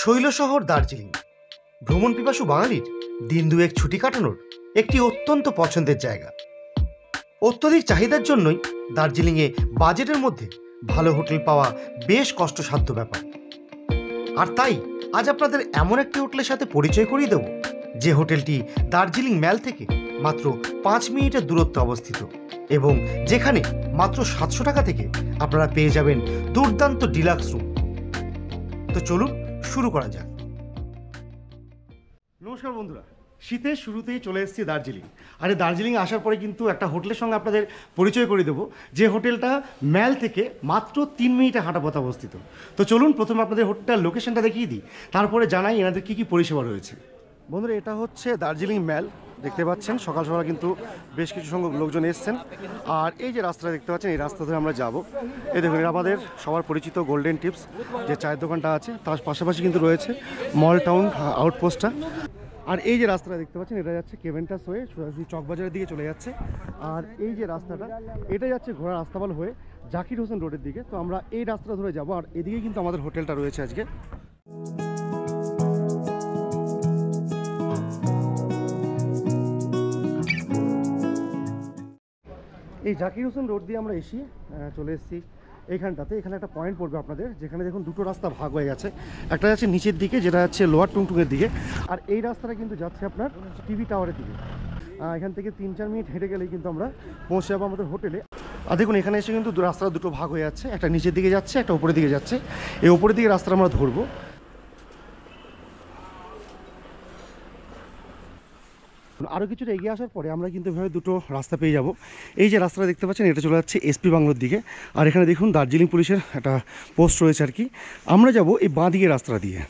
শৈলশহর দার্জিলিং ভ্রমণ পিপাসু বাঙালির দিন দুয়েক ছুটি কাটানোর একটি অত্যন্ত পছন্দের জায়গা। অত্যধিক চাহিদার জন্যই দার্জিলিংয়ে বাজেটের মধ্যে ভালো হোটেল পাওয়া বেশ কষ্টসাধ্য ব্যাপার। আর তাই আজ আপনাদের এমন একটি হোটেলের সাথে পরিচয় করিয়ে দেব, যে হোটেলটি দার্জিলিং ম্যাল থেকে মাত্র 5 মিনিটের দূরত্বে অবস্থিত এবং যেখানে মাত্র 700 টাকা থেকে আপনারা পেয়ে যাবেন দুর্দান্ত ডিলাক্স রুম। তো চলুন শুরু করা যাক। নমস্কার বন্ধুরা, শীতের শুরুতেই চলে এসেছি দার্জিলিং। আর এই দার্জিলিং আসার পরে কিন্তু একটা হোটেলের সঙ্গে আপনাদের পরিচয় করে দেবো, যে হোটেলটা ম্যাল থেকে মাত্র 3 মিনিটে হাঁটা পথে অবস্থিত। তো চলুন প্রথমে আপনাদের হোটেলটার লোকেশনটা দেখিয়ে দিই, তারপরে জানাই এনাদের কী কী পরিষেবা রয়েছে। বন্ধুরা, এটা হচ্ছে দার্জিলিং ম্যাল। দেখতে পাচ্ছেন সকাল সকাল কিন্তু বেশ কিছু সংখ্যক লোকজন এসছেন। আর এই যে রাস্তাটা দেখতে পাচ্ছেন, এই রাস্তা ধরে আমরা যাব। এই দেখুন, আমাদের সবার পরিচিত গোল্ডেন টিপস যে চায়ের দোকানটা আছে, তার পাশাপাশি কিন্তু রয়েছে মল টাউন আউটপোস্টটা। আর এই যে রাস্তাটা দেখতে পাচ্ছেন, এটা যাচ্ছে কেভেন্টাস হয়ে সোজাসুজি চকবাজারের দিকে চলে যাচ্ছে। আর এই যে রাস্তাটা, এটা যাচ্ছে ঘোড়া রাস্তাপাল হয়ে জাকির হোসেন রোডের দিকে। তো আমরা এই রাস্তাটা ধরে যাব, আর এদিকে কিন্তু আমাদের হোটেলটা রয়েছে আজকে। এই জাকির হোসেন রোড দিয়ে আমরা এসে চলে এসেছি এইখানটাতে। এখানে একটা পয়েন্ট পড়বে আপনাদের, যেখানে দেখুন দুটো রাস্তা ভাগ হয়ে গেছে। একটা যাচ্ছে নিচের দিকে, যেটা যাচ্ছে লোয়ার টুংটুংয়ের দিকে, আর এই রাস্তাটা কিন্তু যাচ্ছে আপনার টিভি টাওয়ারের দিকে। এখান থেকে 3-4 মিনিট হেঁটে গেলেই কিন্তু আমরা পৌঁছে যাবো আমাদের হোটেলে। আর দেখুন, এখানে এসে কিন্তু রাস্তাটা দুটো ভাগ হয়ে যাচ্ছে, একটা নিচের দিকে যাচ্ছে, একটা উপরের দিকে যাচ্ছে। এই উপরের দিকে রাস্তাটা আমরা ধরবো। আরও কিছুটা এগিয়ে আসার পরে আমরা কিন্তু এভাবে দুটো রাস্তা পেয়ে যাব। এই যে রাস্তাটা দেখতে পাচ্ছেন, এটা চলে যাচ্ছে এসপি বাংলোর দিকে। আর এখানে দেখুন দার্জিলিং পুলিশের একটা পোস্ট রয়েছে আর কি। আমরা যাব এই বাঁ দিকে রাস্তা দিয়ে।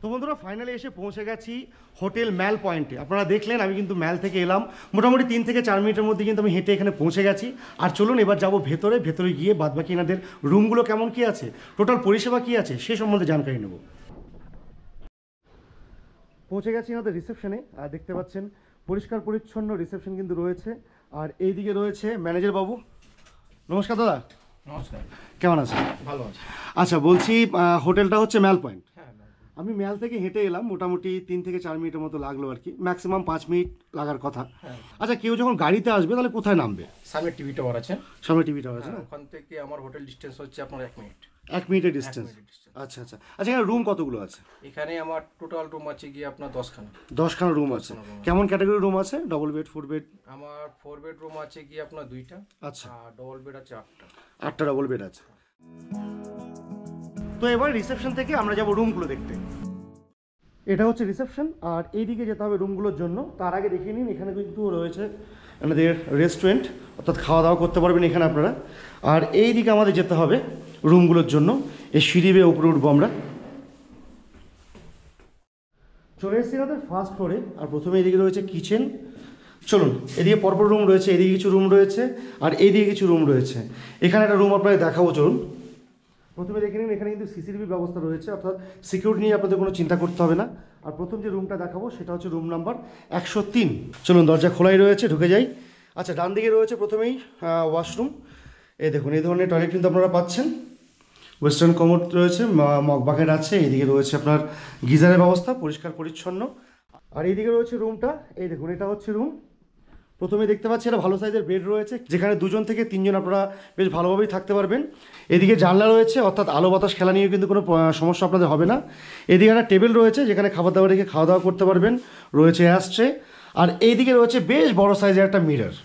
তো বন্ধুরা, ফাইনালি এসে পৌঁছে গেছি হোটেল ম্যাল পয়েন্টে। আপনারা দেখলেন আমি কিন্তু ম্যাল থেকে এলাম, মোটামুটি 3 থেকে 4 মিনিটের মধ্যে কিন্তু আমি হেঁটে এখানে পৌঁছে গেছি। আর চলুন এবার যাব ভেতরে গিয়ে বাদবাকি এনাদের রুমগুলো কেমন কী আছে, টোটাল পরিষেবা কী আছে সে সম্বন্ধে জানকারি নেব। পৌঁছে গেছি আমাদের রিসেপশনে। আর দেখতে পাচ্ছেন পরিষ্কার পরিচ্ছন্ন রিসেপশন কিন্তু রয়েছে। আর এই দিকে রয়েছে ম্যানেজার বাবু। নমস্কার দাদা। নমস্কার। কেমন আছেন? ভালো আছি। আচ্ছা, বলছি হোটেলটা হচ্ছে ম্যাল পয়েন্ট। আমি ম্যাল থেকে হেঁটে এলাম, মোটামুটি 3 থেকে 4 মিনিটের মতো লাগলো আর কি, ম্যাক্সিমাম 5 মিনিট লাগার কথা। আচ্ছা, কেউ যখন গাড়িতে আসবে তাহলে কোথায় নামবে? সামনে টিভি টাওয়ার আছে। সামনে টিভি টাওয়ার আছে না? ওখান থেকে আমার হোটেল ডিস্টেন্স হচ্ছে আপনার 1 মিনিট। 1 মিনিটের ডিস্টেন্স। আচ্ছা আচ্ছা আচ্ছা, এখানে রুম কতগুলো আছে? এখানে আমার টোটাল রুম আছে গিয়ে আপনার 10খানা। 10খানা রুম আছে। কেমন ক্যাটাগরি রুম আছে? Double bed, 4 bed? আমার 4 বেডরুম আছে গিয়ে আপনার 2টা। আচ্ছা। আর ডবল বেড আছে 8টা। 8টা ডবল বেড আছে। তো এবার রিসেপশন থেকে আমরা যাব রুমগুলো দেখতে। এটা হচ্ছে রিসেপশন, আর এই দিকে যেতে হবে রুমগুলোর জন্য। তার আগে দেখিয়ে নিন, এখানে কিন্তু রয়েছে আমাদের রেস্টুরেন্ট, অর্থাৎ খাওয়া দাওয়া করতে পারবেন এখানে আপনারা। আর এই দিকে আমাদের যেতে হবে রুমগুলোর জন্য। এই সিঁড়ি বেয়ে উপরে উঠবো আমরা। চলে এসেছি আমাদের ফার্স্ট ফ্লোরে। আর প্রথমে এদিকে রয়েছে কিচেন। চলুন, এদিকে পরপর রুম রয়েছে, এদিকে কিছু রুম রয়েছে আর এইদিকে কিছু রুম রয়েছে। এখানে একটা রুম আপনাদের দেখাবো, চলুন। প্রথমে দেখে নিন, এখানে কিন্তু সিসিটিভি ব্যবস্থা রয়েছে, অর্থাৎ সিকিউরিটি নিয়ে আপনাদের কোনো চিন্তা করতে হবে না। আর প্রথম যে রুমটা দেখাবো সেটা হচ্ছে রুম নাম্বার 103। চলুন, দরজা খোলাই রয়েছে, ঢুকে যাই। আচ্ছা, ডান দিকে রয়েছে প্রথমেই ওয়াশরুম। এই দেখুন, এই ধরনের টয়লেট কিন্তু আপনারা পাচ্ছেন। ওয়েস্টার্ন কমোড রয়েছে, মগ বাকেট আছে। এইদিকে রয়েছে আপনার গিজারের ব্যবস্থা, পরিষ্কার পরিচ্ছন্ন। আর এইদিকে রয়েছে রুমটা। এই দেখুন, এটা হচ্ছে রুম। প্রথমে দেখতে পাচ্ছি একটা ভালো সাইজের বেড রয়েছে, যেখানে 2 জন থেকে 3 জন আপনারা বেশ ভালোভাবেই থাকতে পারবেন। এদিকে জানলা রয়েছে, অর্থাৎ আলো বাতাস খেলা নিয়ে কিন্তু কোনো সমস্যা আপনাদের হবে না। এদিকে একটা টেবিল রয়েছে, যেখানে খাবার দাবার রেখে খাওয়া দাওয়া করতে পারবেন। রয়েছে অ্যাশট্রে। আর এইদিকে রয়েছে বেশ বড় সাইজের একটা মিরর।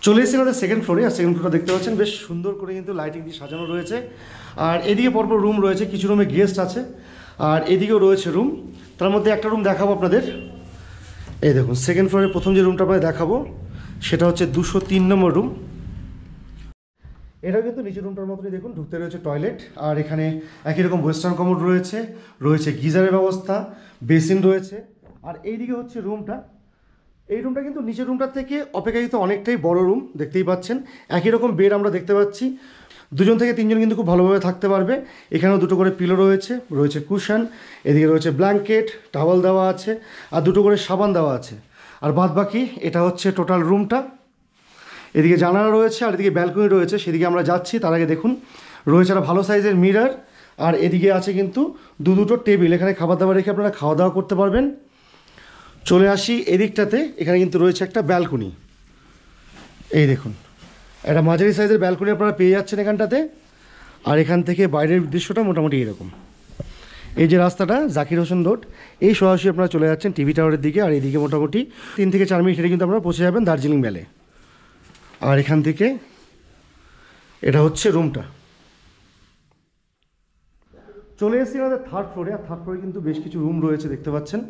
চলে এসেছি আমাদের সেকেন্ড ফ্লোরে। আর সেকেন্ড ফ্লোরটা দেখতে পাচ্ছেন বেশ সুন্দর করে কিন্তু লাইটিং দিয়ে সাজানো রয়েছে। আর এদিকে পরপর রুম রয়েছে, কিছু রুমে গেস্ট আছে। আর এদিকেও রয়েছে রুম। তার মধ্যে একটা রুম দেখাবো আপনাদের। এই দেখুন, সেকেন্ড ফ্লোরে প্রথম যে রুমটা আপনাদের দেখাবো সেটা হচ্ছে 203 নম্বর রুম। এটাও কিন্তু নিচের রুমটার মতনই, দেখুন ঢুকতে রয়েছে টয়লেট। আর এখানে একই রকম ওয়েস্টার্ন কমোড রয়েছে, রয়েছে গিজারের ব্যবস্থা, বেসিন রয়েছে। আর এইদিকে হচ্ছে রুমটা। এই রুমটা কিন্তু নিচের রুমটার থেকে অপেক্ষাকৃত অনেকটাই বড় রুম, দেখতেই পাচ্ছেন। একই রকম বেড আমরা দেখতে পাচ্ছি। 2 জন থেকে 3 জন কিন্তু খুব ভালোভাবে থাকতে পারবে। এখানেও 2টো করে পিলো রয়েছে, রয়েছে কুশন, এদিকে রয়েছে ব্ল্যাঙ্কেট, টাওয়াল দেওয়া আছে, আর 2টো করে সাবান দেওয়া আছে। আর বাদ বাকি এটা হচ্ছে টোটাল রুমটা। এদিকে জানালা রয়েছে আর এদিকে ব্যালকনি রয়েছে, সেদিকে আমরা যাচ্ছি। তার আগে দেখুন রয়েছে একটা ভালো সাইজের মিরর, আর এদিকে আছে কিন্তু দুটো টেবিল, এখানে খাবার দাবার রেখে আপনারা খাওয়া দাওয়া করতে পারবেন। চলে আসি এদিকটাতে, এখানে কিন্তু রয়েছে একটা ব্যালকনি। এই দেখুন, একটা মাঝারি সাইজের ব্যালকনি আপনারা পেয়ে যাচ্ছেন এখানটাতে। আর এখান থেকে বাইরের দৃশ্যটা মোটামুটি এরকম। এই যে রাস্তাটা জাকির হোসেন রোড, এই সরাসরি আপনারা চলে যাচ্ছেন টিভি টাওয়ারের দিকে, আর এইদিকে মোটামুটি 3 থেকে 4 মিনিট হেঁটে কিন্তু আপনারা পৌঁছে যাবেন দার্জিলিং ম্যালে। আর এখান থেকে এটা হচ্ছে রুমটা। চলে এসেছি আমাদের থার্ড ফ্লোরে, আর থার্ড ফ্লোরে কিন্তু বেশ কিছু রুম রয়েছে দেখতে পাচ্ছেন।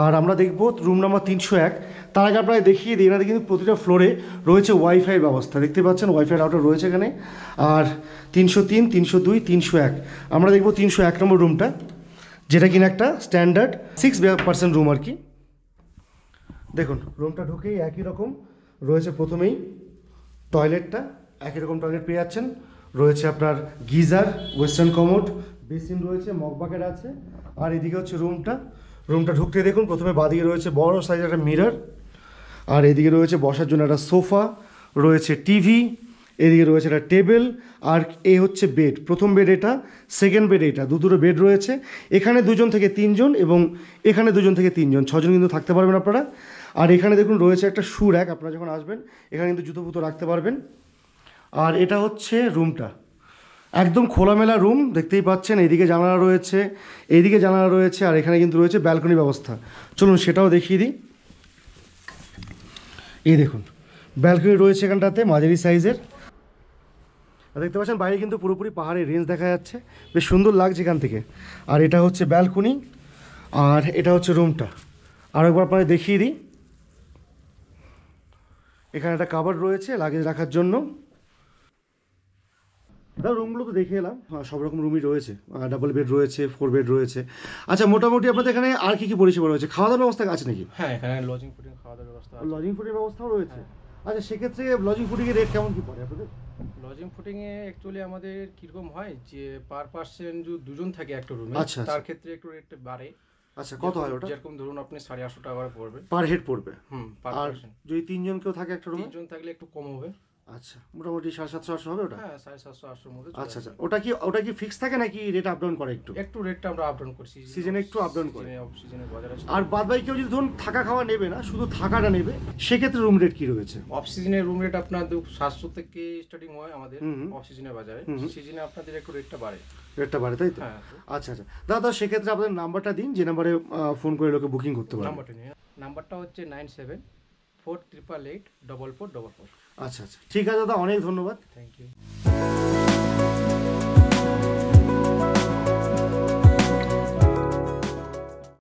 আর আমরা দেখবো রুম নাম্বার 301। তার আগে আপনারা দেখিয়ে দিই, এনাদের কিন্তু প্রতিটা ফ্লোরে রয়েছে ওয়াইফাইয়ের ব্যবস্থা, দেখতে পাচ্ছেন ওয়াইফাই রাউটার রয়েছে এখানে। আর 303, 302, 301, আমরা দেখবো 301 নম্বর রুমটা, যেটা কিনা একটা স্ট্যান্ডার্ড 6% রুম আর কি। দেখুন রুমটা ঢুকেই একই রকম রয়েছে, প্রথমেই টয়লেটটা একই রকম টয়লেট পেয়ে যাচ্ছেন। রয়েছে আপনার গিজার, ওয়েস্টার্ন কমোড, বেসিন রয়েছে, মগ বাকেট আছে। আর এদিকে হচ্ছে রুমটা ঢুকতে দেখুন প্রথমে বাঁদিকে রয়েছে বড় সাইজের একটা মিরর, আর এদিকে রয়েছে বসার জন্য একটা সোফা, রয়েছে টিভি, এদিকে রয়েছে একটা টেবিল, আর এই হচ্ছে বেড। প্রথম বেড এটা, সেকেন্ড বেড এটা, দুটো বেড রয়েছে। এখানে 2 জন থেকে 3 জন এবং এখানে 2 জন থেকে 3 জন, 6 জন কিন্তু থাকতে পারবেন আপনারা। আর এখানে দেখুন রয়েছে একটা শু র্যাক, আপনারা যখন আসবেন এখানে কিন্তু জুতো ফুতো রাখতে পারবেন। আর এটা হচ্ছে রুমটা, একদম খোলামেলা রুম, দেখতেই পাচ্ছেন। এইদিকে জানালা রয়েছে, এইদিকে জানালা রয়েছে, আর এখানে কিন্তু রয়েছে ব্যালকনি ব্যবস্থা। চলুন সেটাও দেখিয়ে দিই। এই দেখুন ব্যালকনি রয়েছে এখানটাতে মাঝারি সাইজের, দেখতে পাচ্ছেন বাইরে কিন্তু পুরোপুরি পাহাড়ের রেঞ্জ দেখা যাচ্ছে, বেশ সুন্দর লাগছে এখান থেকে। আর এটা হচ্ছে ব্যালকনি, আর এটা হচ্ছে রুমটা। আর একবার আপনাদের দেখিয়ে দিই, এখানে একটা কাভার্ড রয়েছে লাগেজ রাখার জন্য। দাদা রুমগুলো তো দেখে এলাম, সব রকম রুমই রয়েছে, ডাবল বেড রয়েছে, 4 বেড রয়েছে। আচ্ছা মোটামুটি আপনাদের এখানে আর কি কি পরিষেবা রয়েছে? খাওয়া দাওয়ার ব্যবস্থা আছে নাকি? হ্যাঁ, এখানে লজিং ফুডিং খাওয়া দাওয়ার ব্যবস্থা আছে। লজিং ফুডের ব্যবস্থাও রয়েছে। আচ্ছা সেক্ষেত্রে লজিং ফুডিংয়ের রেট কেমন কি পড়ে আপনাদের? লজিং ফুডিংয়ে অ্যাকচুয়ালি আমাদের কীরকম হয় যে পার পার্সন যদি 2 জন থাকে একটা রুমে, আচ্ছা, তার ক্ষেত্রে একটু রেটটা বাড়ে। আচ্ছা কত হয় ওটা? যেরকম ধরুন আপনি 850 টাকা করে পড়বে পার হেড পড়বে। পার আর পার্সন। যদি 3 জন কেউ থাকে একটা রুমে? 3 জন থাকলে একটু কম হবে। আচ্ছা মোটামুটি 750-800 হবে ওটা? হ্যাঁ, 750-800 এর মধ্যে চলে আচ্ছা আচ্ছা, আসবে। ওটা কি ফিক্স থাকে নাকি রেট আপ ডাউন করে একটু? একটু রেটটা আমরা আপ ডাউন করছি, সিজনে একটু আপ ডাউন করে। অফ সিজনে বাজার আছে। আর বাদ বাকি কেউ যদি ধরুন থাকা খাওয়া নেবে না, শুধু থাকাটা নেবে, সেক্ষেত্রে রুম রেট কি রয়েছে? অফ সিজনে রুম রেট আপনার 700 থেকে স্টার্টিং হয় আমাদের অফ সিজনের বাজারে। হুম। সিজনে আপনাদের একটু রেটটা বাড়ে। রেটটা বাড়ে তাই তো? হ্যাঁ। আচ্ছা আচ্ছা দাদা, সেক্ষেত্রে আপনাদের নাম্বারটা দিন, যে নাম্বারে ফোন করে লোকে বুকিং করতে পারবে। নাম্বারটা নিয়ে, নাম্বারটা হচ্ছে 9748884444। আচ্ছা আচ্ছা ঠিক আছে দাদা, অনেক ধন্যবাদ। Thank you.